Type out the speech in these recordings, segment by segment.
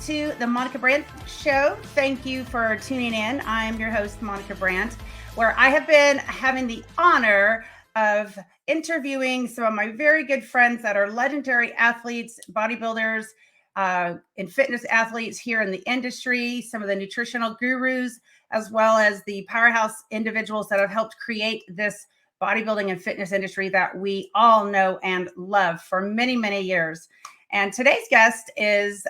to the Monica Brant Show. Thank you for tuning in. I'm your host, Monica Brant, where I have been having the honor of interviewing some of my very good friends that are legendary athletes, bodybuilders, and fitness athletes here in the industry, some of the nutritional gurus, as well as the powerhouse individuals that have helped create this bodybuilding and fitness industry that we all know and love for many, many years. And today's guest is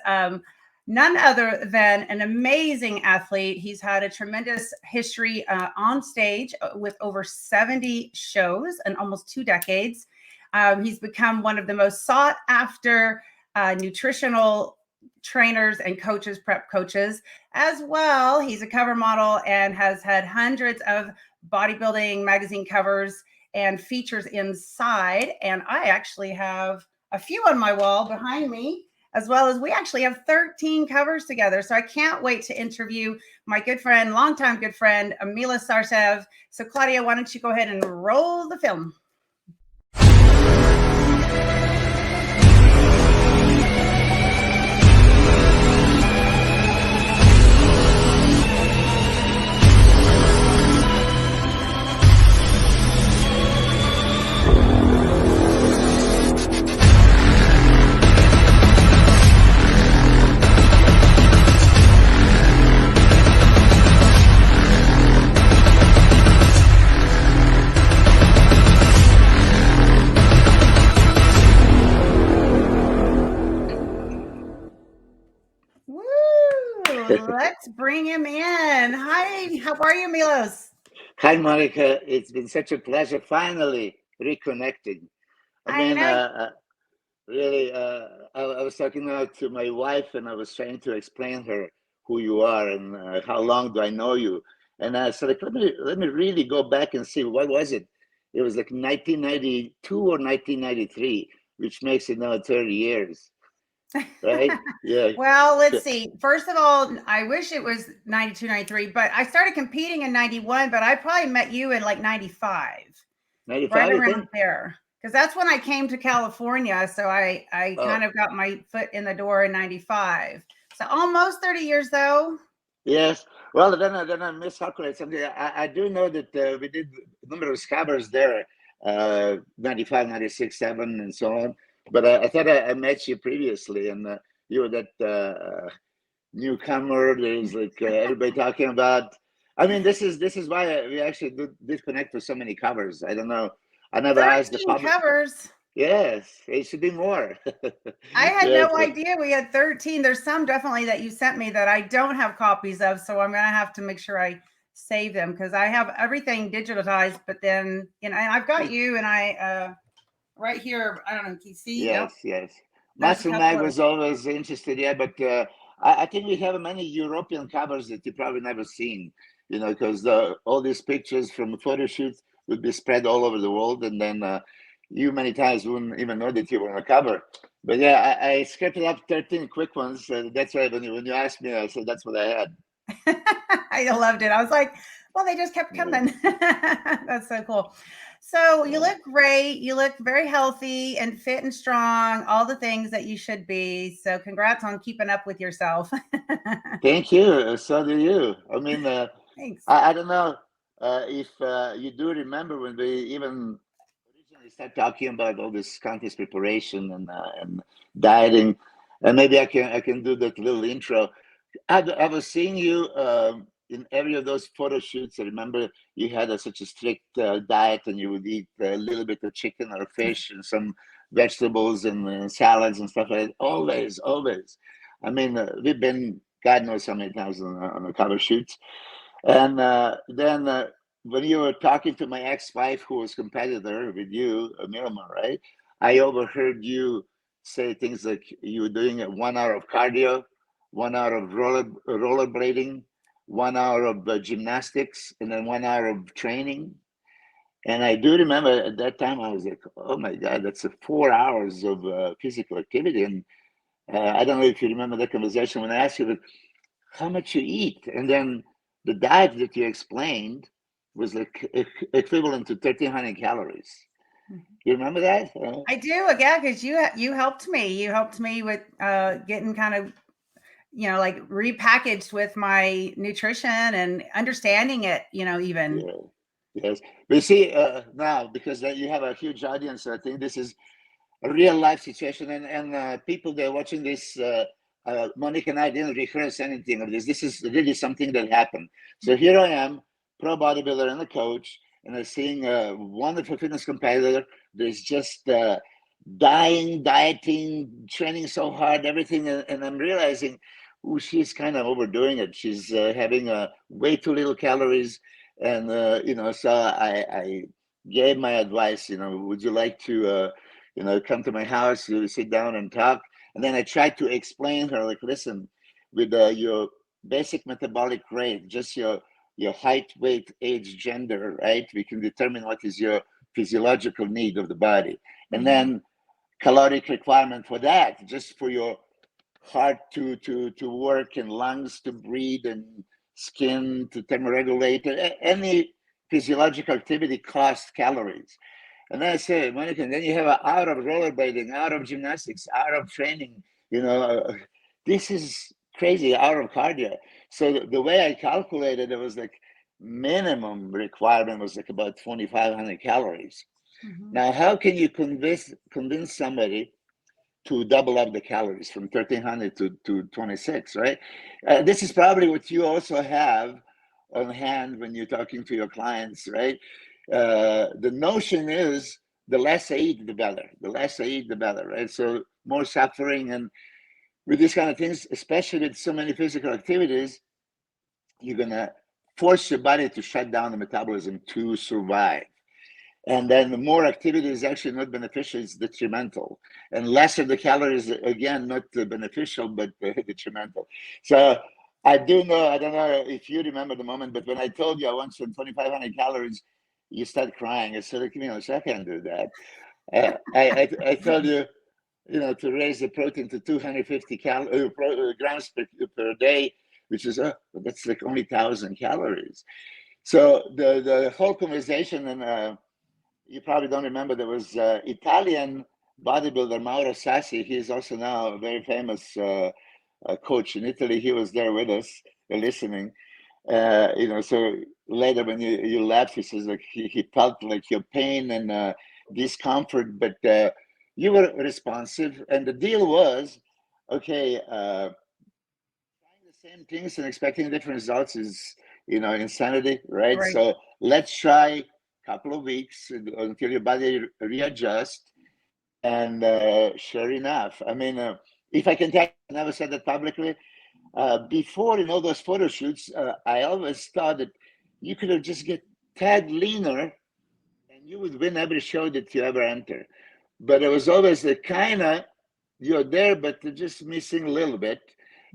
none other than an amazing athlete. He's had a tremendous history on stage with over 70 shows and almost 2 decades. He's become one of the most sought after nutritional trainers and coaches, prep coaches as well. He's a cover model and has had hundreds of bodybuilding magazine covers and features inside. And I actually have a few on my wall behind me, as well as we actually have 13 covers together. So I can't wait to interview my good friend, longtime good friend, Milos Sarcev. So Claudia, why don't you go ahead and roll the film? Let's bring him in. Hi, how are you, Milos? Hi, Monica. It's been such a pleasure finally reconnecting. I was talking now to my wife, and I was trying to explain her who you are and how long do I know you. And I said, like, let me really go back and see, what was it? It was like 1992 or 1993, which makes it now 30 years. Right? Yeah. Well, let's see. First of all, I wish it was 92, 93, but I started competing in 91, but I probably met you in like 95. 95, right around there. Because that's when I came to California. So I kind of got my foot in the door in 95. So almost 30 years though. Yes. Well, then I miscalculate something. I do know that we did a number of scabbers there, 95, 96, 7, and so on. But I thought I met you previously, and you were that newcomer. There's like everybody talking about. I mean, this is why we actually did connect with so many covers. I don't know. I never asked the public. Covers. Yes, it should be more. I had no idea we had 13. There's some definitely that you sent me that I don't have copies of, so I'm gonna have to make sure I save them because I have everything digitized. But then, you know, and I've got you and I. Right here, I don't know, can you see? Yes, yes. Muscle Mag was always interested, yeah, but I think we have many European covers that you probably never seen, you know, because all these pictures from photo shoots would be spread all over the world, and then you many times wouldn't even know that you were on a cover. But yeah, I scripted up 13 quick ones. That's right. When you asked me, I said that's what I had. I loved it. I was like, well, they just kept coming. That's so cool. So you look great. You look very healthy and fit and strong, all the things that you should be. So congrats on keeping up with yourself. Thank you. So do you. I mean, thanks. I don't know if you do remember when we even originally started talking about all this contest preparation and dieting, and maybe I can do that little intro. I was seeing you in every of those photo shoots. I remember you had such a strict diet, and you would eat a little bit of chicken or fish and some vegetables and salads and stuff like that. Always, always. I mean, we've been, God knows how many times on the cover shoots. And then when you were talking to my ex-wife, who was competitor with you, Milma, right? I overheard you say things like you were doing 1 hour of cardio, 1 hour of rollerblading, 1 hour of gymnastics, and then 1 hour of training. And I do remember at that time, I was like, oh my God, that's 4 hours of physical activity. And I don't know if you remember that conversation when I asked you, but how much you eat? And then the diet that you explained was like equivalent to 1,300 calories. You remember that? I do, yeah, because you helped me. You helped me with getting kind of like repackaged with my nutrition and understanding it, even. Yeah. Yes. We see now, because you have a huge audience, I think this is a real life situation, and people that are watching this, Monica and I didn't rehearse anything of this. This is really something that happened. So here I am, pro bodybuilder and a coach, and I'm seeing a wonderful fitness competitor that's just dieting, training so hard, everything, and I'm realizing, oh, she's kind of overdoing it. She's having way too little calories, and so I gave my advice. Would you like to come to my house, sit down and talk? And then I tried to explain her, like, listen, with your basic metabolic rate, just your height, weight, age, gender, right? We can determine what is your physiological need of the body. And then caloric requirement for that, just for your heart to work and lungs to breathe and skin to thermoregulate. Any physiological activity costs calories. And then I say, Monica, and then you have out of rollerblading, out of gymnastics, out of training, this is crazy, out of cardio. So the way I calculated, it was like minimum requirement was like about 2,500 calories. Now, how can you convince somebody to double up the calories from 1,300 to 26, right? This is probably what you also have on hand when you're talking to your clients, right? The notion is the less I eat, the better. The less I eat, the better, right? So more suffering, and with these kind of things, especially with so many physical activities, you're gonna force your body to shut down the metabolism to survive. And then the more activity is actually not beneficial, it's detrimental. And less of the calories, again, not beneficial, but detrimental. So I don't know if you remember the moment, but when I told you I want some 2,500 calories, you start crying. I said, I can't do that. I told you, to raise the protein to 250 grams per day, which is, that's like only 1,000 calories. So the whole conversation, and you probably don't remember, there was Italian bodybuilder Mauro Sassi. He's also now a very famous coach in Italy. He was there with us, listening. So later when you left, he says like he felt like your pain and discomfort, but you were responsive. And the deal was, okay, trying the same things and expecting different results is, insanity, right? So let's try couple of weeks until your body readjusts. And sure enough, I mean, if I can tell you, I never said that publicly. Before in all those photo shoots, I always thought that you could have just get tad leaner and you would win every show that you ever enter. But it was always the kind of, you're there, but you're just missing a little bit.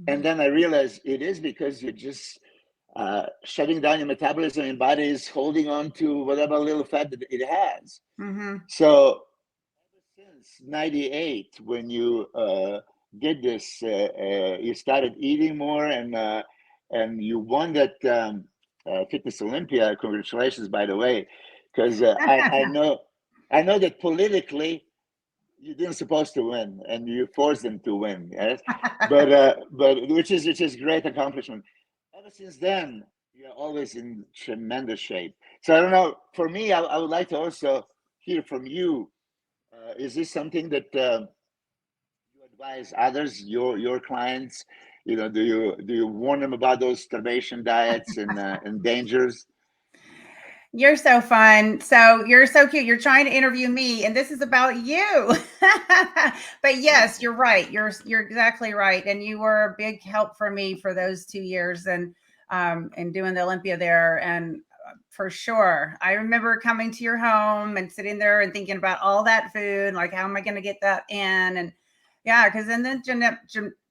And then I realized it is because you're just shutting down your metabolism, and body is holding on to whatever little fat that it has. So ever since 98, when you did this, you started eating more, and you won that Fitness Olympia. Congratulations, by the way, because I know that politically you didn't supposed to win, and you forced them to win. Yes? but which is great accomplishment. Ever since then, you're always in tremendous shape. So I don't know. For me, I would like to also hear from you. Is this something that you advise others, your clients? Do you warn them about those starvation diets and dangers? You're so fun. So you're so cute. You're trying to interview me, and this is about you. But yes, you're right. You're exactly right. And you were a big help for me for those 2 years and doing the Olympia there. And for sure, I remember coming to your home and sitting there and thinking about all that food, like how am I going to get that in? And yeah, because then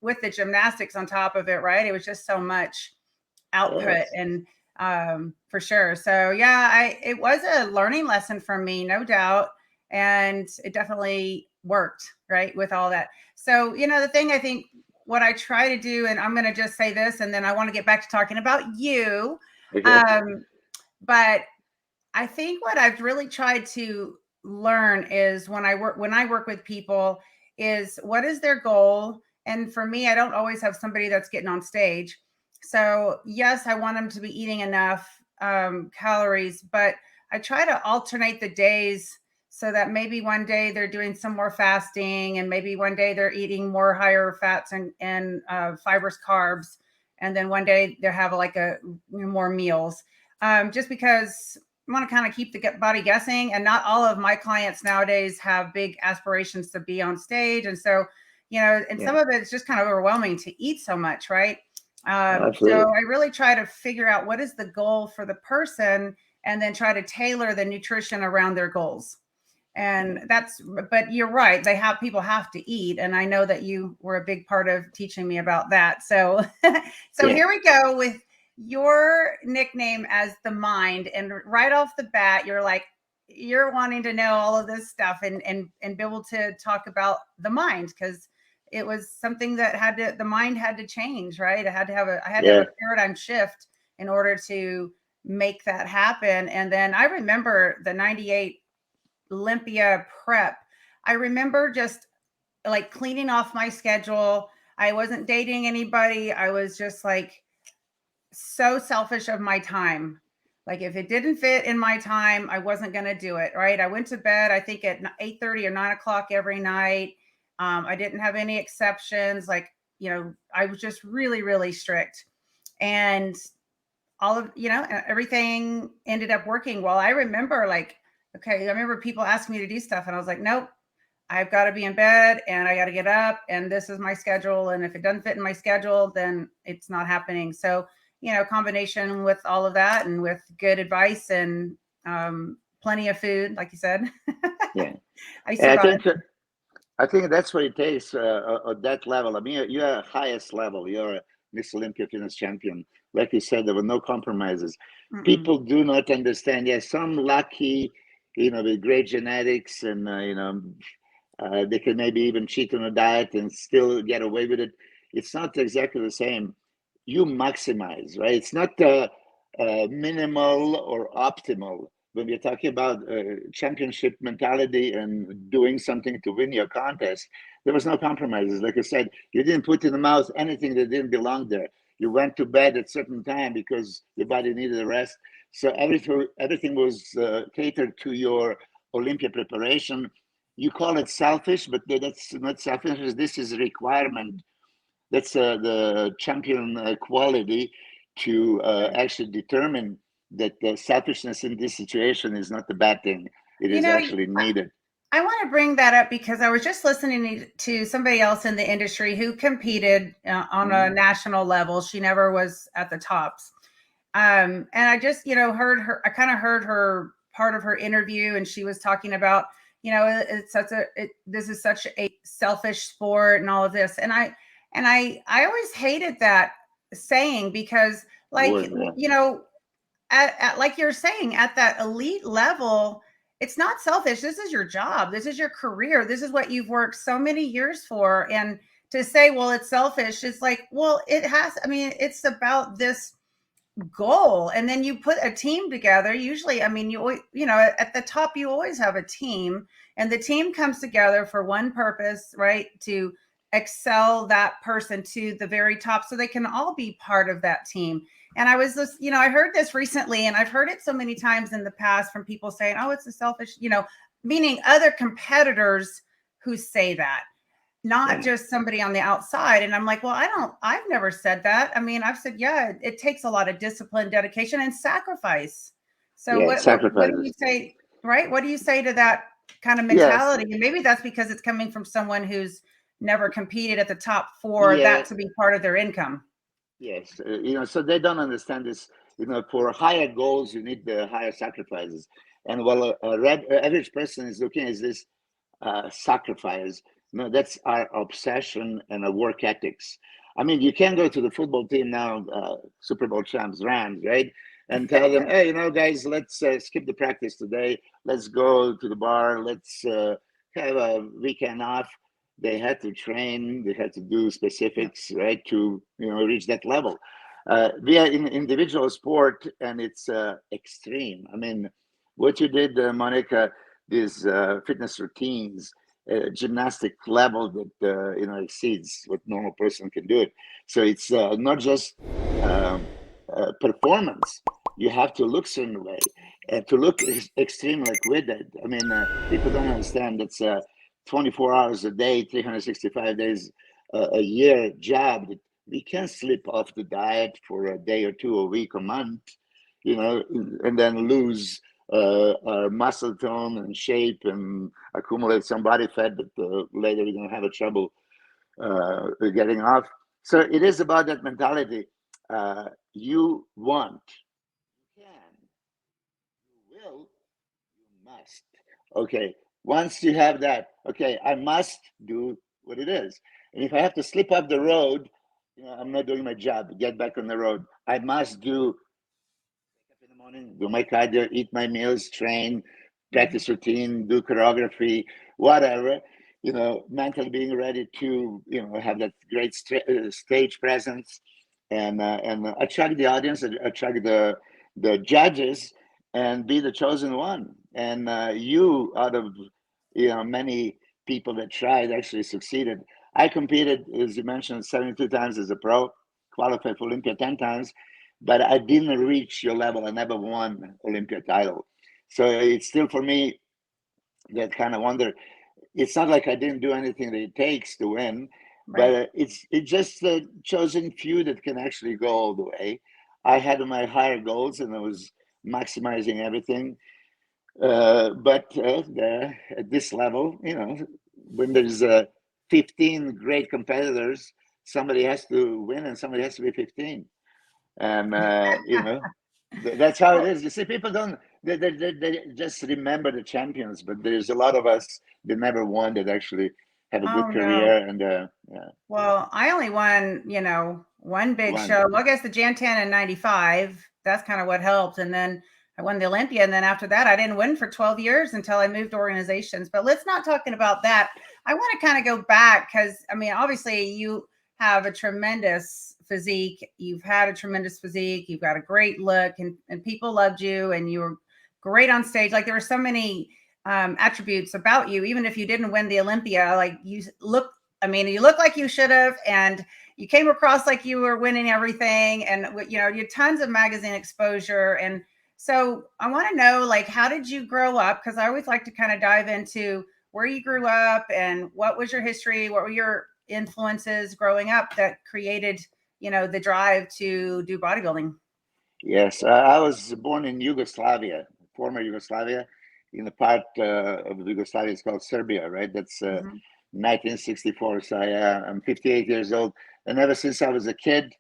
with the gymnastics on top of it, right? It was just so much output. Yes. And for sure. So yeah, it was a learning lesson for me, no doubt. And it definitely worked, right, with all that. So, the thing I think what I try to do, and I'm going to just say this, and then I want to get back to talking about you. Okay. But I think what I've really tried to learn is when I work with people is what is their goal And for me, I don't always have somebody that's getting on stage. So yes, I want them to be eating enough calories, but I try to alternate the days so that maybe one day they're doing some more fasting, and maybe one day they're eating more higher fats and fibrous carbs, and then one day they have like more meals. Just because I want to kind of keep the body guessing, and not all of my clients nowadays have big aspirations to be on stage, and so and some of it's just kind of overwhelming to eat so much, right? So I really try to figure out what is the goal for the person, and then try to tailor the nutrition around their goals. And but you're right. People have to eat. And I know that you were a big part of teaching me about that. So, Here we go with your nickname as the Mind. And right off the bat, you're wanting to know all of this stuff and be able to talk about the mind, because it was something that the mind had to change, right? I had to have a paradigm shift in order to make that happen. And then I remember the 98 Olympia prep. I remember just like cleaning off my schedule. I wasn't dating anybody. I was just like so selfish of my time. Like if it didn't fit in my time, I wasn't going to do it. Right. I went to bed, I think at 8:30 or 9 o'clock every night. I didn't have any exceptions. Like, I was just really, really strict, and everything ended up working. Well, I remember I remember people asking me to do stuff, and I was like, nope, I've got to be in bed and I got to get up, and this is my schedule. And if it doesn't fit in my schedule, then it's not happening. So, combination with all of that, and with good advice and plenty of food, like you said. Yeah. I think that's what it takes at that level. I mean, you're at highest level. You're a Miss Olympia fitness champion. Like you said, there were no compromises. Mm-mm. People do not understand. Yes, some lucky, with great genetics, and they can maybe even cheat on a diet and still get away with it. It's not exactly the same. You maximize, right? It's not minimal or optimal. When we're talking about championship mentality and doing something to win your contest, there was no compromises. Like I said, you didn't put in the mouth anything that didn't belong there. You went to bed at a certain time because your body needed a rest. So everything was catered to your Olympia preparation. You call it selfish, but that's not selfish. This is a requirement. That's the champion quality to actually determine that the selfishness in this situation is not a bad thing. It is actually needed. I want to bring that up because I was just listening to somebody else in the industry who competed on a national level. She never was at the tops. And I just, heard her part of her interview, and she was talking about, this is such a selfish sport and all of this. And I always hated that saying, because like you're saying, at that elite level, it's not selfish. This is your job. This is your career. This is what you've worked so many years for. And to say, well, it's selfish, it's like, well, it's about this goal. And then you put a team together. Usually, at the top, you always have a team, and the team comes together for one purpose, right? To excel that person to the very top, so they can all be part of that team. And I was just, I heard this recently, and I've heard it so many times in the past from people saying, oh, it's a selfish, meaning other competitors who say that, not just somebody on the outside. And I'm like, well, I've never said that. I mean, I've said, it takes a lot of discipline, dedication, and sacrifice. So what do you say, right? What do you say to that kind of mentality? Yes. And maybe that's because it's coming from someone who's never competed at the top for that to be part of their income. Yes. So they don't understand this. For higher goals, you need the higher sacrifices. And while average person is looking at this sacrifice, that's our obsession and our work ethics. I mean, you can't go to the football team now, Super Bowl champs, Rams, right? And tell them, hey, guys, let's skip the practice today. Let's go to the bar. Let's have a weekend off. They had to train. They had to do specifics, right, to reach that level. We are in individual sport, and it's extreme. I mean, what you did, Monica, these fitness routines, gymnastic level that exceeds what normal person can do it. So it's not just performance. You have to look certain way, and to look extreme like we did. I mean, people don't understand it's 24 hours a day, 365 days a year job. That we can slip off the diet for a day or two, a week, a month, and then lose our muscle tone and shape and accumulate some body fat that later we're going to have a trouble getting off. So it is about that mentality. You want, you can, you will, you must. Okay, once you have that, okay, I must do what it is. And if I have to slip off the road, I'm not doing my job, get back on the road. I must do in the morning, do my cardio, eat my meals, train, practice routine, do choreography, whatever, mentally being ready to, have that great stage presence and attract the audience, attract the judges, and be the chosen one. And you, out of, many people that tried, actually succeeded. I competed, as you mentioned, 72 times as a pro, qualified for Olympia 10 times, but I didn't reach your level. I never won Olympia title. So it's still for me that kind of wonder. It's not like I didn't do anything that it takes to win, but it's just the chosen few that can actually go all the way. I had my higher goals and I was maximizing everything. But at this level, when there's 15 great competitors, somebody has to win and somebody has to be 15. And that's how it is. You see, people don't they just remember the champions, but there's a lot of us that never won that actually have a good career. And yeah. Well, I only won, one big show. Well, I guess the Jantan in '95. That's kind of what helped, and then I won the Olympia, and then after that, I didn't win for 12 years until I moved organizations. But let's not talking about that. I want to kind of go back because obviously you have a tremendous physique. You've had a tremendous physique. You've got a great look, and people loved you, and you were great on stage. Like there were so many attributes about you, even if you didn't win the Olympia. Like you look like you should have, and you came across like you were winning everything, and you had tons of magazine exposure. And so I want to know, like, how did you grow up? Because I always like to kind of dive into where you grew up and what was your history, what were your influences growing up that created, the drive to do bodybuilding. Yes, I was born in Yugoslavia, former Yugoslavia, in the part of Yugoslavia it's called Serbia, right? That's 1964. So I'm 58 years old, and ever since I was a kid,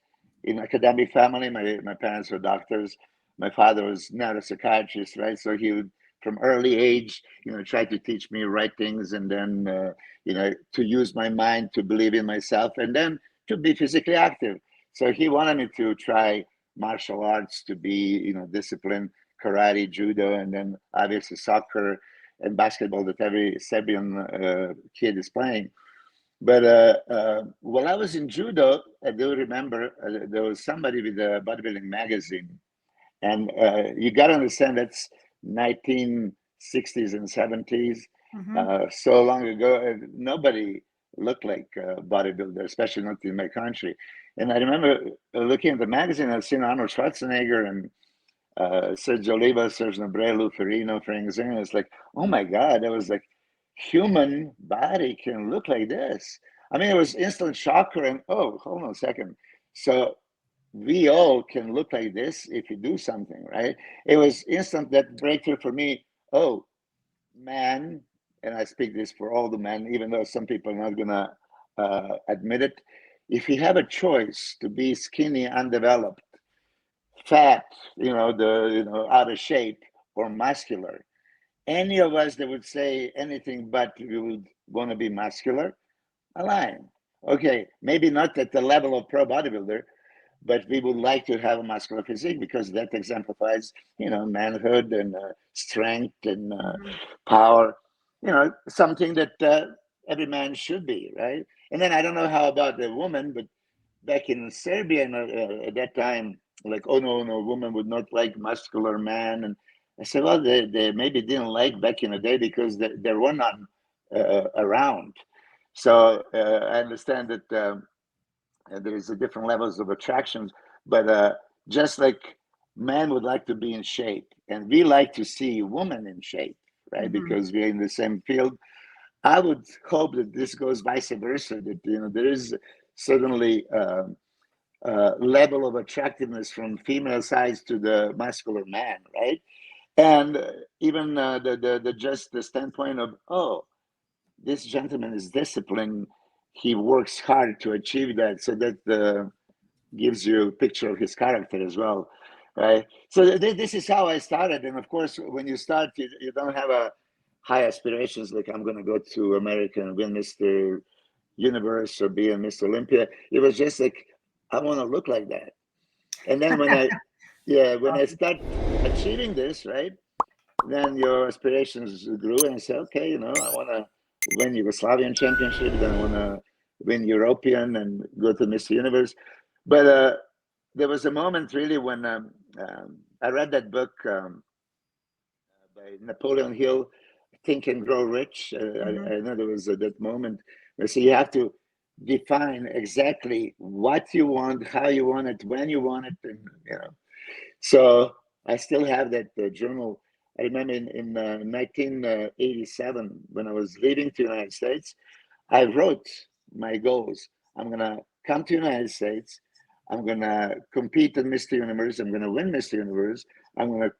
in academic family, my parents were doctors. My father was not a psychiatrist, right? So he would, from early age, try to teach me right things, and then to use my mind, to believe in myself, and then to be physically active. So he wanted me to try martial arts, to be disciplined, karate, judo, and then obviously soccer and basketball that every Serbian kid is playing. But while I was in judo, I do remember there was somebody with a bodybuilding magazine, and you got to understand that's 1960s and 70s, so long ago. Nobody looked like a bodybuilder, especially not in my country. And I remember looking at the magazine, I've seen Arnold Schwarzenegger and Sergio Oliva, Sergio Nobrello, Ferrino, Frank Zane. It's like, oh my God, that was like, human body can look like this. I mean, it was instant shocker, and oh, hold on a second. So we all can look like this if you do something, right? It was instant, that breakthrough for me. Oh, man, and I speak this for all the men, even though some people are not gonna admit it. If you have a choice to be skinny, undeveloped, fat, out of shape, or muscular, any of us that would say anything but we would want to be muscular, a line. Okay, maybe not at the level of pro bodybuilder, but we would like to have a muscular physique because that exemplifies, manhood and strength and power, something that every man should be, right? And then I don't know how about the woman, but back in Serbia at that time, like, oh no, woman would not like muscular man. And I said, well, they maybe didn't like back in the day because there were none around. So I understand that there is a different levels of attractions, but just like men would like to be in shape, and we like to see women in shape, right? Because we're in the same field. I would hope that this goes vice versa. That there is certainly level of attractiveness from female size to the muscular man, right? And even the standpoint of, oh, this gentleman is disciplined. He works hard to achieve that, so that gives you a picture of his character as well, right? So this is how I started. And of course, when you start, you don't have a high aspirations like I'm going to go to America and win Mr. Universe or be a Mr. Olympia. It was just like, I want to look like that. And then when I start achieving this, right, then your aspirations grew, and I said, okay, I want to win Yugoslavian championship, then I want to win European and go to Mr. Universe. But there was a moment really when I read that book by Napoleon Hill, Think and Grow Rich. I know there was that moment where so you have to define exactly what you want, how you want it, when you want it, and So I still have that journal. I remember in 1987, when I was leaving to the United States, I wrote my goals. I'm gonna come to the United States. I'm gonna compete in Mr. Universe. I'm gonna win Mr. Universe. I'm gonna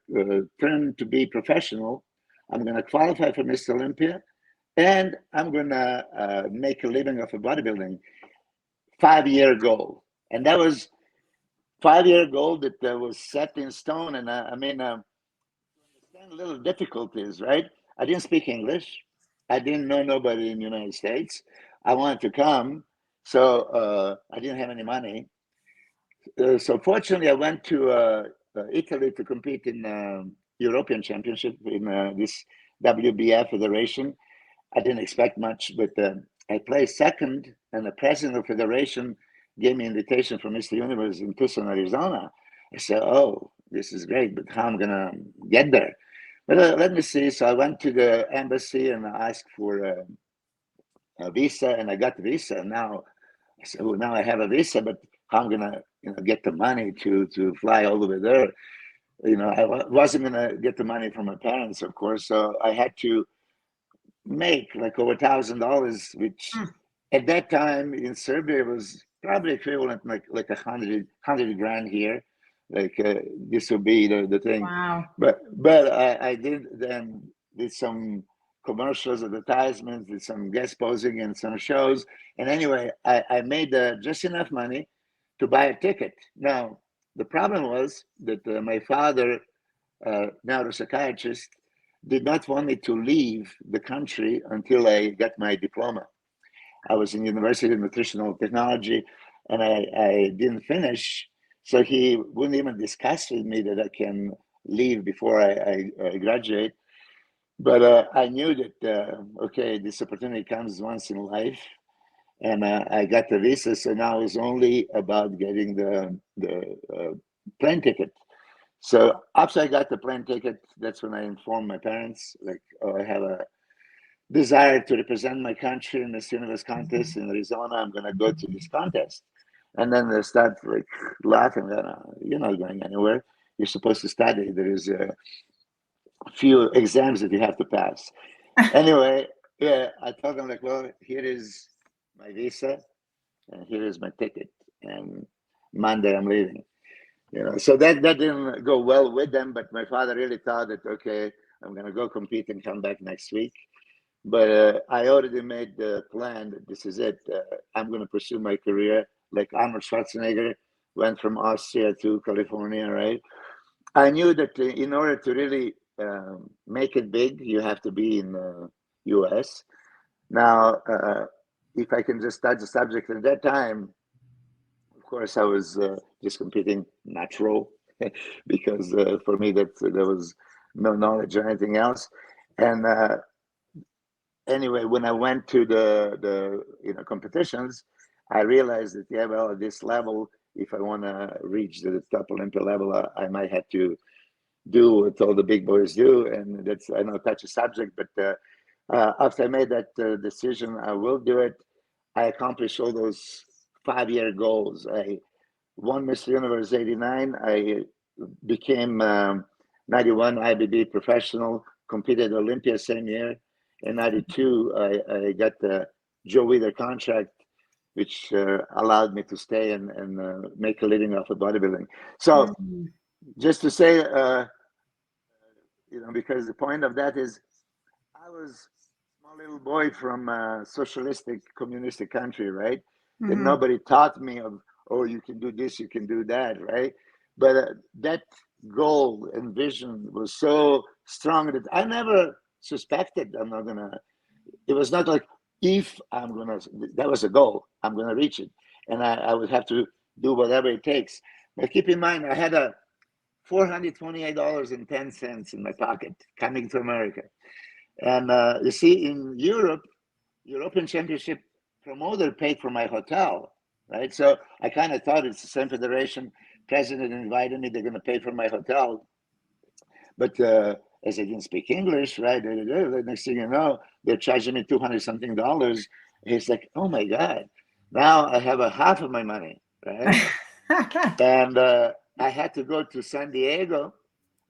turn to be professional. I'm gonna qualify for Mr. Olympia, and I'm gonna make a living off of bodybuilding. 5-year goal, and that was 5-year goal that was set in stone. And I mean, understand little difficulties, right? I didn't speak English. I didn't know nobody in the United States. I wanted to come, so I didn't have any money. So fortunately, I went to Italy to compete in European Championship in this WBF federation. I didn't expect much, but I placed second, and the president of the federation gave me an invitation from Mr. Universe in Tucson, Arizona. I said, oh, this is great, but how am I going to get there? But let me see. So I went to the embassy and I asked for a visa, and I got the visa. Now I said, well, now I have a visa, but how am I going to get the money to fly all the way there? I wasn't going to get the money from my parents, of course. So I had to make like over $1,000, which at that time in Serbia was probably equivalent like 100 grand here. Like this would be the thing. Wow. But I did some commercials, advertisements, did some guest posing in some shows, and anyway, I made just enough money to buy a ticket. Now the problem was that my father, neuropsychiatrist, did not want me to leave the country until I got my diploma. I was in University of Nutritional Technology, and I didn't finish, so he wouldn't even discuss with me that I can leave before I graduate. But I knew that, okay, this opportunity comes once in life, and I got the visa, so now it's only about getting the plane ticket. So after I got the plane ticket, that's when I informed my parents, like, oh, I have a desire to represent my country in this Universe contest in Arizona. I'm going to go to this contest. And then they start like laughing. You're not going anywhere. You're supposed to study. There is a few exams that you have to pass. Anyway, yeah, I told them like, well, here is my visa, and here is my ticket, and Monday I'm leaving. So that didn't go well with them, but my father really thought that, okay, I'm going to go compete and come back next week. But I already made the plan that this is it. I'm going to pursue my career like Arnold Schwarzenegger went from Austria to California, right? I knew that in order to really make it big, you have to be in the US. Now, if I can just touch the subject at that time, of course, I was just competing natural because for me there was no knowledge or anything else. And anyway, when I went to the competitions, I realized that at this level, if I want to reach the top Olympia level, I might have to do what all the big boys do, and that's I know touch a subject, but after I made that decision, I will do it. I accomplished all those 5-year goals. I won Miss Universe 89. I became 91 IBB professional, competed Olympia same year. In 92, I got the Joe Weider contract, which allowed me to stay and make a living off of bodybuilding. So just to say, because the point of that is, I was a small little boy from a socialistic, communistic country, right? And nobody taught me of, oh, you can do this, you can do that, right? But that goal and vision was so strong that I never suspected I'm not gonna. It was not like if I'm gonna. That was a goal. I'm gonna reach it, and I would have to do whatever it takes. But keep in mind, I had a $428.10 in my pocket coming to America. And you see, in Europe, European Championship promoter paid for my hotel, right? So I kind of thought it's the same federation. President invited me, they're going to pay for my hotel. But as I didn't speak English, right? The next thing you know, they're charging me $200-something. He's like, oh my God, now I have a half of my money, right? And I had to go to San Diego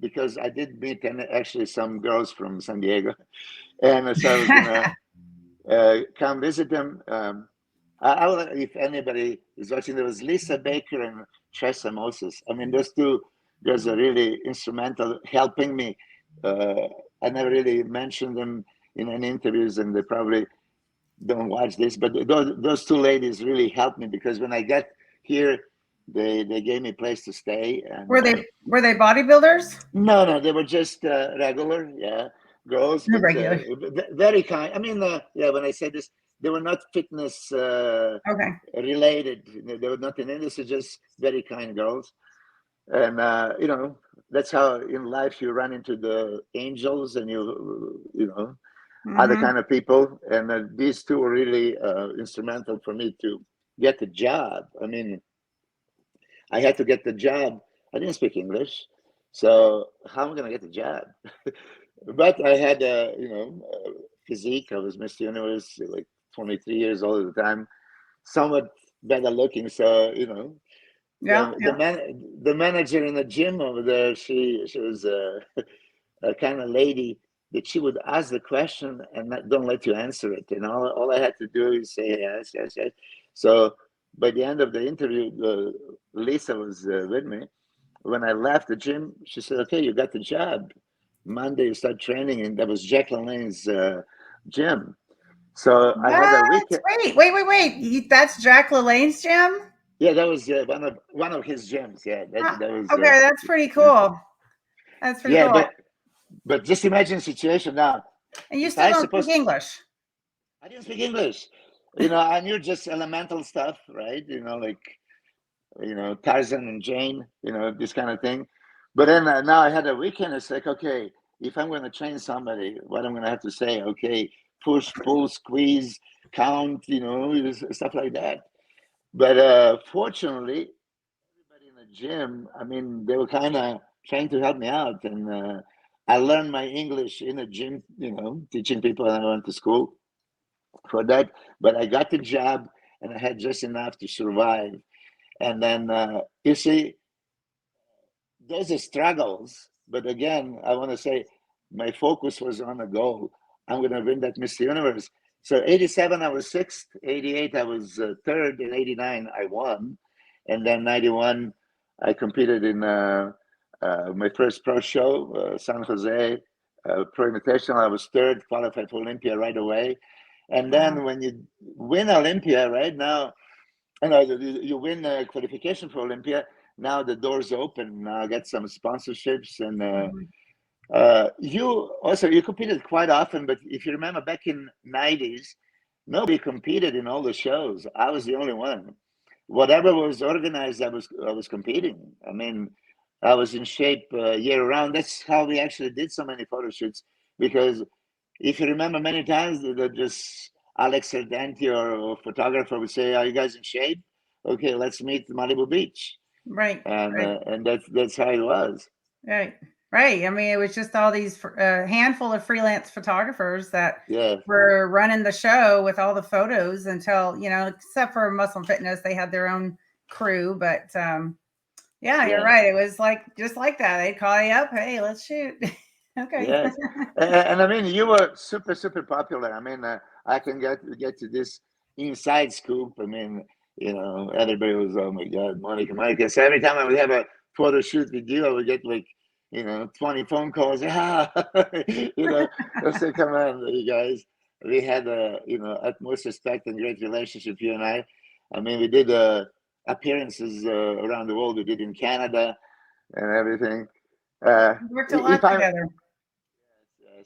because I did meet actually some girls from San Diego. And so I was going to come visit them. I will, if anybody is watching, there was Lisa Baker and Tressa Moses. I mean, those two girls are really instrumental helping me. I never really mentioned them in any interviews, and they probably don't watch this, but those two ladies really helped me, because when I got here, they gave me a place to stay. And were they bodybuilders? No, they were just regular, girls, but Regular. very kind. I mean, when I say this, they were not fitness related. They were not in industry, just very kind girls. And that's how in life you run into the angels, and other kind of people. And these two were really instrumental for me to get the job. I mean, I had to get the job. I didn't speak English, so how am I going to get the job? But I had physique. I was Miss Universe, like 23 years old at the time, somewhat better looking. So the manager in the gym over there, she was a kind of lady that she would ask the question and don't let you answer it. And all I had to do is say yes, yes, yes. So by the end of the interview, Lisa was with me. When I left the gym, she said, okay, you got the job. Monday you start training, and that was Jack LaLanne's gym. So I had a weekend. Wait. That's Jack LaLanne's gym? Yeah, that was one of his gyms. Yeah, that was. Okay, that's pretty cool. That's pretty cool. But just imagine the situation now. And you still don't speak English? I didn't speak English. I knew just elemental stuff, right? Tarzan and Jane, this kind of thing. But then now I had a weekend. It's like, okay, if I'm going to train somebody, what I'm going to have to say? Okay, push, pull, squeeze, count, stuff like that. But fortunately, everybody in the gym, I mean, they were kind of trying to help me out. And I learned my English in the gym, teaching people, and I went to school for that. But I got the job, and I had just enough to survive. And then, you see, those are struggles. But again, I want to say my focus was on a goal. I'm going to win that Miss Universe. So 87, I was 6th. 88, I was 3rd. In 89, I won. And then 91, I competed in my first pro show, San Jose Pro Invitational. I was 3rd, qualified for Olympia right away. And then when you win Olympia, right now, you win qualification for Olympia, now the doors open. Now I get some sponsorships, and you competed quite often. But if you remember, back in '90s, nobody competed in all the shows. I was the only one. Whatever was organized, I was competing. I mean, I was in shape year round. That's how we actually did so many photo shoots. Because if you remember, many times just Alex Ardenti or photographer would say, "Are you guys in shape? Okay, let's meet Malibu Beach." Right. And that's how it was. Right. Right. I mean, it was just all these handful of freelance photographers that Yeah. were running the show with all the photos until, you know, except for Muscle and Fitness, they had their own crew. But yeah, you're right. It was like just like that. They'd call you up. Hey, let's shoot. Okay. Yes. And I mean, you were super, super popular. I mean, I can get to this inside scoop. I mean, you know, everybody was, oh my God, Monica. So every time I would have a photo shoot with you, I would get like, you know, 20 phone calls. Ah, you know, I said, come on, you guys. We had a, you know, utmost respect and great relationship, you and I. I mean, we did appearances around the world. We did in Canada and everything. We worked a lot together.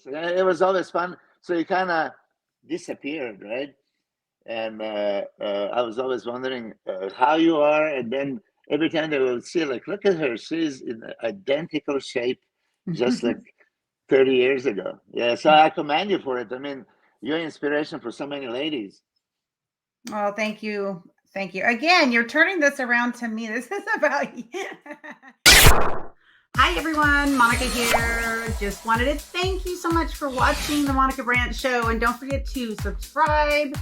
So it was always fun. So you kind of disappeared, right? And I was always wondering how you are. And then every time they will see, like, look at her, she's in identical shape, just like 30 years ago. Yeah. So I commend you for it. I mean, you're inspiration for so many ladies. Oh, thank you. Thank you. Again, you're turning this around to me. This is about you. Hi, everyone. Monica here. Just wanted to thank you so much for watching the Monica Brant Show. And don't forget to subscribe,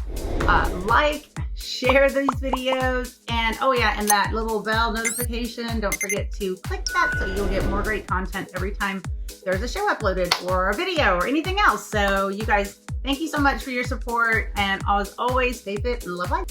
like, share these videos. And oh yeah, and that little bell notification, don't forget to click that so you'll get more great content every time there's a show uploaded or a video or anything else. So you guys, thank you so much for your support. And as always, stay fit and love life.